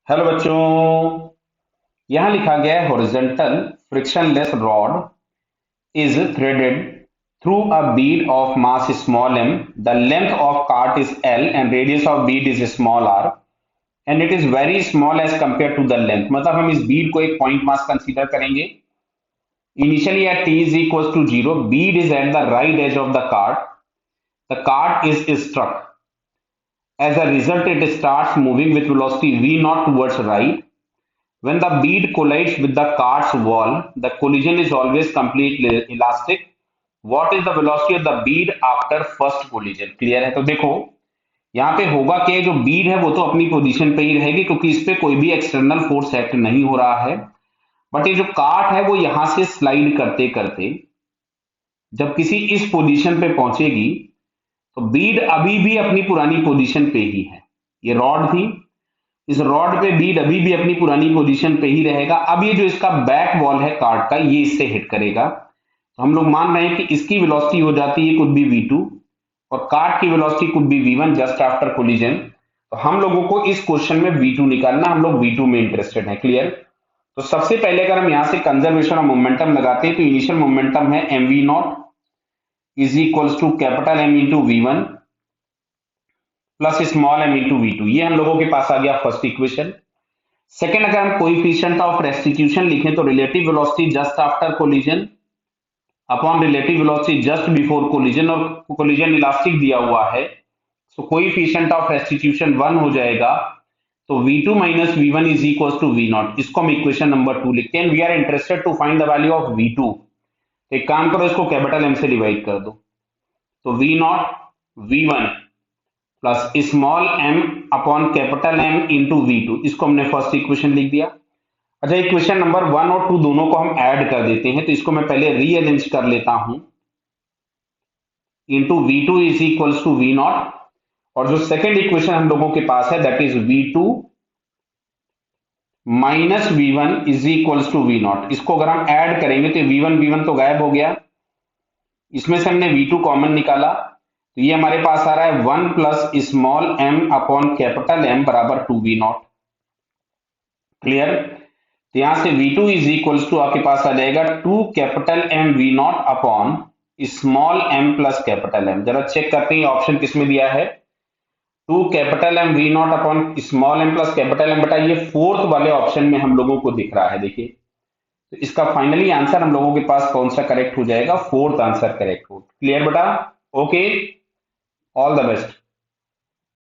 Hello बच्चों। यहां लिखा गया है horizontal frictionless rod is threaded through a bead of mass small m. The length of cart is L and radius of bead is small r and it is very small as compared to the length. मतलब हम इस bead को एक point mass consider करेंगे. Initially at t is equals to 0, bead is at the right edge of the cart. The cart is struck. As a result, it starts moving with velocity v naught towards right. When the bead collides with the cart's wall, the collision is always completely elastic. What is the velocity of the bead after first collision? Clear है? तो देखो यहाँ पे होगा कि जो बीड है वो तो अपनी पोजीशन पे ही रहेगी क्योंकि इस पे कोई भी एक्सटर्नल फोर्स एक्ट नहीं हो रहा है। बट ये जो कार्ट है वो यहां से स्लाइड करते करते जब किसी इस पोजीशन पे पहुंचेगी तो बीड अभी भी अपनी पुरानी पोजीशन पे ही है। ये रॉड थी, इस रॉड पे बीड अभी भी अपनी पुरानी पोजीशन पे ही रहेगा। अब ये जो इसका बैक वॉल है कार्ड का ये इससे हिट करेगा, तो हम लोग मान रहे हैं कि इसकी वेलोसिटी हो जाती है कुड बी v2 और कार्ड की velocity could be v1 just after collision. तो हम लोगों को इस क्वेश्चन में v2 निकालना, हम लोग v2 में इंटरेस्टेड है। क्लियर? तो सबसे पहले अगर हम यहां से कंजर्वेशन ऑफ मोमेंटम लगाते हैं तो इनिशियल मोमेंटम है mv not is equals to capital M into v1 plus small m into v2। ये हम लोगों के पास आ गया फर्स्ट इक्वेशन। सेकेंड, अगर हम कोएफिशिएंट ऑफ रेस्टिट्यूशन लिखें तो relative velocity just after collision upon relative velocity just before collision, और कोलिजन इलास्टिक दिया हुआ है सो कोएफिशिएंट ऑफ रेस्टिट्यूशन 1 हो जाएगा। तो v2 minus v1 is equal to v not. इसको हम इक्वेशन नंबर 2 लिखते हैं। We are interested to find the value of v2। तो एक काम करो, इसको कैपिटल M से डिवाइड कर दो, तो v not v1 plus small m upon capital M into v2। इसको हमने फर्स्ट इक्वेशन लिख दिया। अच्छा, इक्वेशन नंबर 1 और 2 दोनों को हम ऐड कर देते हैं, तो इसको मैं पहले रीअरेंज कर लेता हूं। Into v2 is equals to v not, और जो सेकेंड इक्वेशन हम लोगों के पास है that is v2 minus v1 is equals to v not. इसको अगर हम ऐड करेंगे तो v1 तो गायब हो गया, इसमें से हमने v2 कॉमन निकाला, तो ये हमारे पास आ रहा है 1 plus small m upon capital M बराबर 2v नॉट। क्लियर? तो यहां से v2 इज इक्वल्स टू आपके पास आ जाएगा 2 capital M v not upon small m plus capital M। जरा चेक करते हैं ऑप्शन किस में दिया है, 2 capital M v not upon small m plus capital M। बेटा ये फोर्थ वाले ऑप्शन में हम लोगों को दिख रहा है। देखिए, तो इसका फाइनली आंसर हम लोगों के पास कौन सा करेक्ट हो जाएगा? फोर्थ आंसर करेक्ट हो। क्लियर बेटा? Okay, all the best.